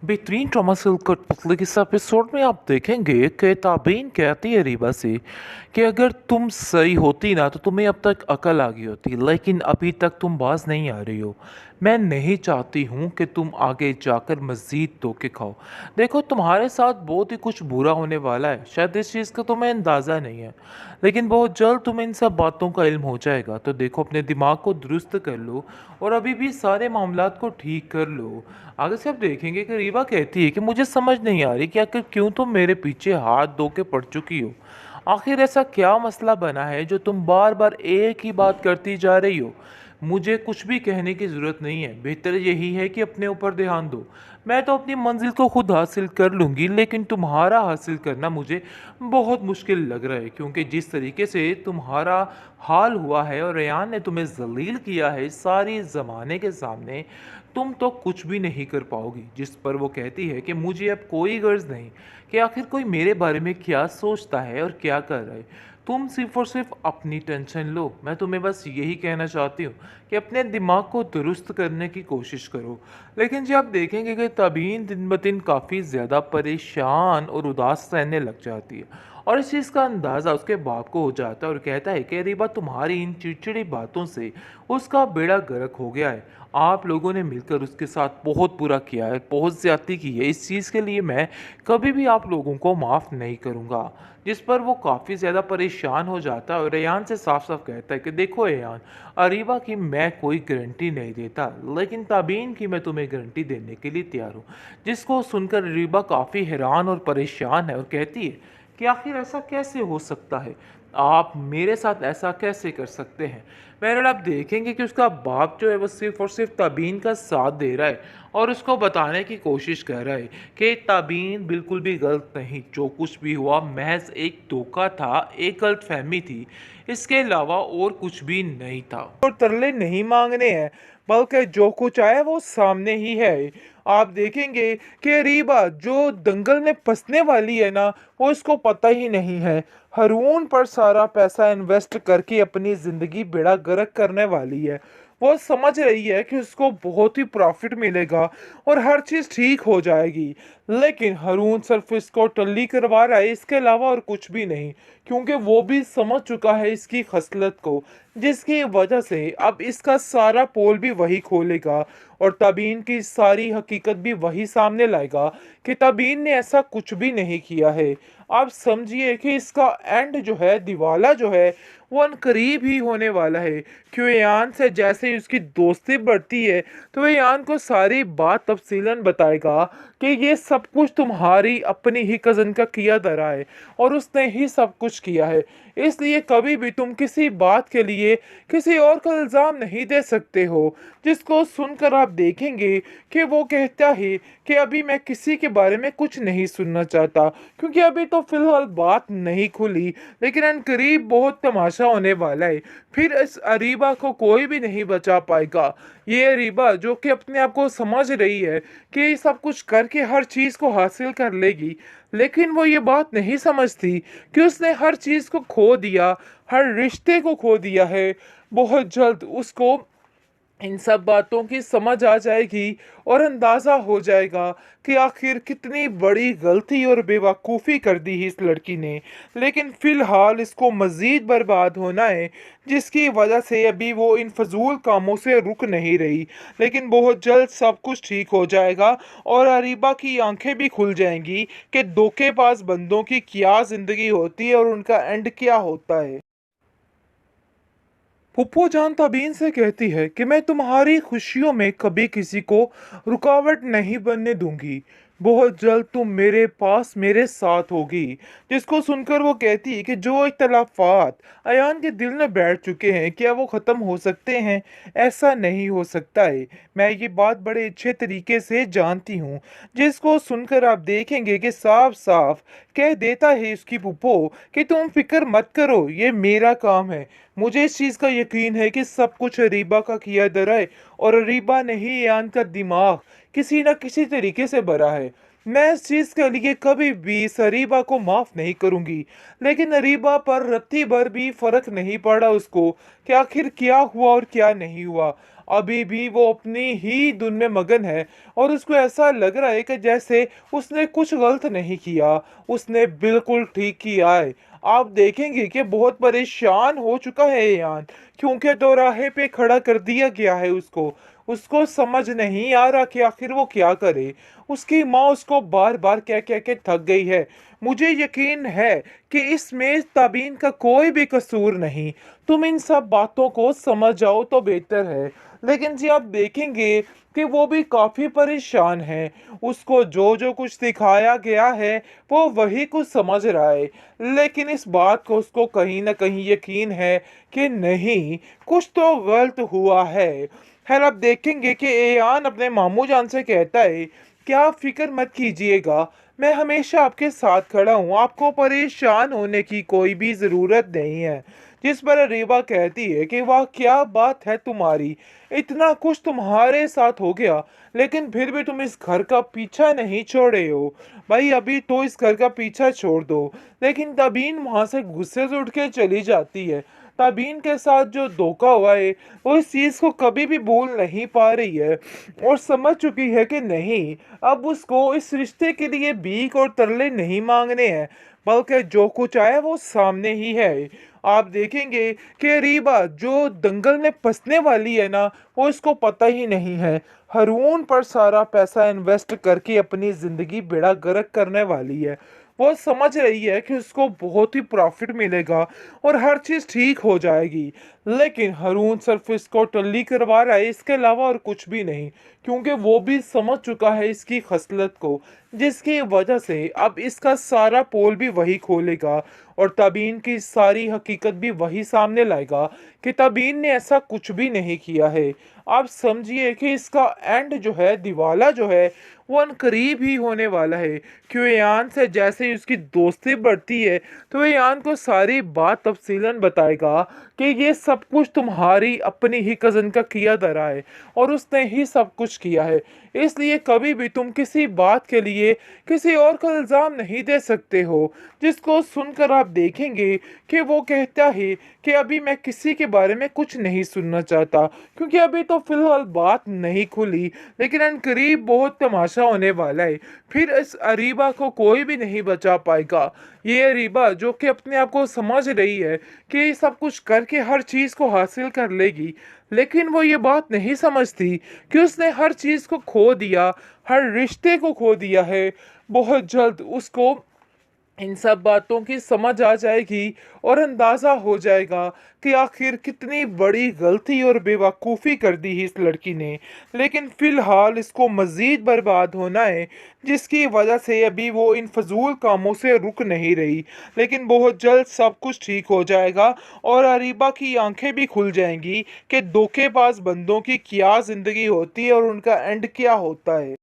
बेहतरीन drama silk कठपुतली के इस एपिसोड में आप देखेंगे कि ताबीन कहती है रीबा से कि अगर तुम सही होती ना तो तुम्हें अब तक अकल आ गई होती, लेकिन अभी तक तुम बाज नहीं आ रही हो। मैं नहीं चाहती हूँ कि तुम आगे जाकर मज़ीद धोखे खाओ। देखो, तुम्हारे साथ बहुत ही कुछ बुरा होने वाला है, शायद इस चीज़ का तुम्हें अंदाज़ा नहीं है, लेकिन बहुत जल्द तुम्हें इन सब बातों का इल्म हो जाएगा। तो देखो, अपने दिमाग को दुरुस्त कर लो और अभी भी सारे मामलात को ठीक कर लो। आगे से आप देखेंगे कि रीवा कहती है कि मुझे समझ नहीं आ रही कि आखिर क्यों तुम मेरे पीछे हाथ धो के पड़ चुकी हो। आखिर ऐसा क्या मसला बना है जो तुम बार बार एक ही बात करती जा रही हो। मुझे कुछ भी कहने की ज़रूरत नहीं है, बेहतर यही है कि अपने ऊपर ध्यान दो। मैं तो अपनी मंजिल को खुद हासिल कर लूँगी, लेकिन तुम्हारा हासिल करना मुझे बहुत मुश्किल लग रहा है, क्योंकि जिस तरीके से तुम्हारा हाल हुआ है और रेयान ने तुम्हें जलील किया है सारी ज़माने के सामने, तुम तो कुछ भी नहीं कर पाओगी। जिस पर वो कहती है कि मुझे अब कोई गर्ज नहीं कि आखिर कोई मेरे बारे में क्या सोचता है और क्या कर रहा है। तुम सिर्फ और सिर्फ अपनी टेंशन लो। मैं तुम्हें बस यही कहना चाहती हूँ कि अपने दिमाग को दुरुस्त करने की कोशिश करो। लेकिन जब आप देखेंगे कि तबीन दिन ब दिन काफ़ी ज़्यादा परेशान और उदास रहने लग जाती है, और इस चीज़ का अंदाज़ा उसके बाप को हो जाता है और कहता है कि रीबा, तुम्हारी इन चिड़चिड़ी बातों से उसका बेड़ा गर्क हो गया है। आप लोगों ने मिलकर उसके साथ बहुत बुरा किया है, बहुत ज़्यादती की है। इस चीज़ के लिए मैं कभी भी आप लोगों को माफ़ नहीं करूँगा। जिस पर वो काफ़ी ज़्यादा परेशान हो जाता है और रेयान से साफ साफ कहता है कि देखो रेयान, अरीबा की मैं कोई गारंटी नहीं देता, लेकिन ताबीन की मैं तुम्हें गारंटी देने के लिए तैयार हूँ। जिसको सुनकर अरीबा काफ़ी हैरान और परेशान है और कहती है कि आखिर ऐसा कैसे हो सकता है, आप मेरे साथ ऐसा कैसे कर सकते हैं। बहरहाल आप देखेंगे कि उसका बाप जो है वो सिर्फ और सिर्फ तबीन का साथ दे रहा है और उसको बताने की कोशिश कर रहा है कि तबीन बिल्कुल भी गलत नहीं, जो कुछ भी हुआ महज एक धोखा था, एक गलत फहमी थी, इसके अलावा और कुछ भी नहीं था। और तरले नहीं मांगने हैं, बल्कि जो कुछ आया वो सामने ही है। आप देखेंगे कि रीबा जो दंगल में फंसने वाली है ना, वो इसको पता ही नहीं है। हरून पर सारा पैसा इन्वेस्ट करके अपनी ज़िंदगी बेड़ा गर्क करने वाली है। वो समझ रही है कि उसको बहुत ही प्रॉफिट मिलेगा और हर चीज़ ठीक हो जाएगी, लेकिन हरून सिर्फ इसको टल्ली करवा रहा है, इसके अलावा और कुछ भी नहीं, क्योंकि वो भी समझ चुका है इसकी खसलत को, जिसकी वजह से अब इसका सारा पोल भी वही खोलेगा और तबीन की सारी हकीकत भी वही सामने लाएगा कि तबीन ने ऐसा कुछ भी नहीं किया है। आप समझिए कि इसका एंड जो है, दिवाला जो है, वो अनकरीब ही होने वाला है। क्यों, यान से जैसे ही उसकी दोस्ती बढ़ती है तो वह यान को सारी बात तफसीलन बताएगा कि ये सब कुछ तुम्हारी अपनी ही कज़न का किया धरा है और उसने ही सब कुछ किया है, इसलिए कभी भी तुम किसी बात के लिए किसी और का इल्ज़ाम नहीं दे सकते हो। जिसको सुनकर आप देखेंगे कि वो कहता है कि अभी मैं किसी के बारे में कुछ नहीं सुनना चाहता, क्योंकि अभी तो फिलहाल बात नहीं खुली, लेकिन अनकरीब बहुत तमाशा होने वाला है। फिर इस अरीबा को कोई भी नहीं बचा पाएगा। ये अरीबा जो कि अपने आप को समझ रही है कि ये सब कुछ करके हर चीज़ को हासिल कर लेगी, लेकिन वो ये बात नहीं समझती कि उसने हर चीज़ को खो दिया, हर रिश्ते को खो दिया है। बहुत जल्द उसको इन सब बातों की समझ आ जाएगी और अंदाज़ा हो जाएगा कि आखिर कितनी बड़ी गलती और बेवकूफ़ी कर दी इस लड़की ने, लेकिन फ़िलहाल इसको मज़ीद बर्बाद होना है, जिसकी वजह से अभी वो इन फजूल कामों से रुक नहीं रही। लेकिन बहुत जल्द सब कुछ ठीक हो जाएगा और अरीबा की आंखें भी खुल जाएंगी कि धोखेबाज बंदों की क्या ज़िंदगी होती है और उनका एंड क्या होता है। फूफो जान तबीन से कहती है कि मैं तुम्हारी खुशियों में कभी किसी को रुकावट नहीं बनने दूंगी। बहुत जल्द तुम मेरे पास मेरे साथ होगी। जिसको सुनकर वो कहती है कि जो इख्तलाफात अयान के दिल में बैठ चुके हैं, क्या वो ख़त्म हो सकते हैं? ऐसा नहीं हो सकता है। मैं ये बात बड़े अच्छे तरीके से जानती हूँ। जिसको सुनकर आप देखेंगे कि साफ साफ कह देता है उसकी फूफो कि तुम फिक्र मत करो, ये मेरा काम है। मुझे इस चीज़ का यकीन है कि सब कुछ अरीबा का किया धरा है और अरीबा ने ही यान का दिमाग किसी न किसी तरीके से भरा है। मैं इस चीज़ के लिए कभी भी इस अरीबा को माफ़ नहीं करूँगी, लेकिन अरीबा पर रत्ती भर भी फ़र्क नहीं पड़ा उसको कि आखिर क्या हुआ और क्या नहीं हुआ। अभी भी वो अपनी ही धुन में मगन है और उसको ऐसा लग रहा है कि जैसे उसने कुछ गलत नहीं किया, उसने बिल्कुल ठीक किया है। आप देखेंगे कि बहुत परेशान हो चुका है यान, क्योंकि दोराहे पे खड़ा कर दिया गया है उसको। उसको समझ नहीं आ रहा कि आखिर वो क्या करे। उसकी माँ उसको बार बार कह कह के थक गई है। मुझे यकीन है कि इसमें तबीन का कोई भी कसूर नहीं। तुम इन सब बातों को समझ जाओ तो बेहतर है। लेकिन जी आप देखेंगे कि वो भी काफी परेशान है। उसको जो जो कुछ सिखाया गया है वो वही कुछ समझ रहा है। लेकिन इस बात को उसको कहीं ना कहीं यकीन है कि नहीं, कुछ तो गलत हुआ है। खैर आप देखेंगे कि एयान अपने मामू जान से कहता है कि आप फिक्र मत कीजिएगा, मैं हमेशा आपके साथ खड़ा हूँ, आपको परेशान होने की कोई भी ज़रूरत नहीं है। जिस पर रीवा कहती है कि वाह क्या बात है तुम्हारी, इतना कुछ तुम्हारे साथ हो गया लेकिन फिर भी तुम इस घर का पीछा नहीं छोड़े हो। भाई अभी तो इस घर का पीछा छोड़ दो। लेकिन तबीन वहां से गुस्से से उठ के चली जाती है। तबीन के साथ जो धोखा हुआ है वो इस चीज को कभी भी भूल नहीं पा रही है और समझ चुकी है कि नहीं, अब उसको इस रिश्ते के लिए भीख और तरले नहीं मांगने हैं, बल्कि जो कुछ आया वो सामने ही है। आप देखेंगे कि रीबा जो दंगल में फंसने वाली है ना, वो इसको पता ही नहीं है। हरून पर सारा पैसा इन्वेस्ट करके अपनी जिंदगी बेड़ा गर्क करने वाली है। वो समझ रही है कि उसको बहुत ही प्रॉफिट मिलेगा और हर चीज ठीक हो जाएगी। लेकिन हरून सिर्फ इसको टल्ली करवा रहा है, इसके अलावा और कुछ भी नहीं। क्योंकि वो भी समझ चुका है इसकी खसलत को, जिसकी वजह से अब इसका सारा पोल भी वही खोलेगा और तबीन की सारी हकीकत भी वही सामने लाएगा कि तबीन ने ऐसा कुछ भी नहीं किया है। आप समझिए कि इसका एंड जो है, दिवाला जो है, वो अनकरीब ही होने वाला है। क्यों यान से जैसे ही उसकी दोस्ती बढ़ती है तो यान को सारी बात तफसीलन बताएगा कि ये सब कुछ तुम्हारी अपनी ही कज़न का किया धरा है और उसने ही सब कुछ किया है। इसलिए कभी भी तुम किसी बात के लिए किसी और को इल्ज़ाम नहीं दे सकते हो। जिसको सुनकर आप देखेंगे कि वो कहता है कि अभी मैं किसी के बारे में कुछ नहीं सुनना चाहता, क्योंकि अभी तो फिलहाल बात नहीं खुली। लेकिन अनकरीब बहुत तमाशा होने वाला है। फिर इस अरीबा को कोई भी नहीं बचा पाएगा। ये अरीबा जो कि अपने आप को समझ रही है कि ये सब कुछ करके हर चीज़ को हासिल कर लेगी, लेकिन वो ये बात नहीं समझती कि उसने हर चीज़ को खो दिया, हर रिश्ते को खो दिया है। बहुत जल्द उसको इन सब बातों की समझ आ जाएगी और अंदाज़ा हो जाएगा कि आखिर कितनी बड़ी गलती और बेवकूफ़ी कर दी है इस लड़की ने। लेकिन फ़िलहाल इसको मज़ीद बर्बाद होना है, जिसकी वजह से अभी वो इन फजूल कामों से रुक नहीं रही। लेकिन बहुत जल्द सब कुछ ठीक हो जाएगा और अरीबा की आंखें भी खुल जाएंगी कि धोखेबाज बंदों की क्या ज़िंदगी होती है और उनका एंड क्या होता है।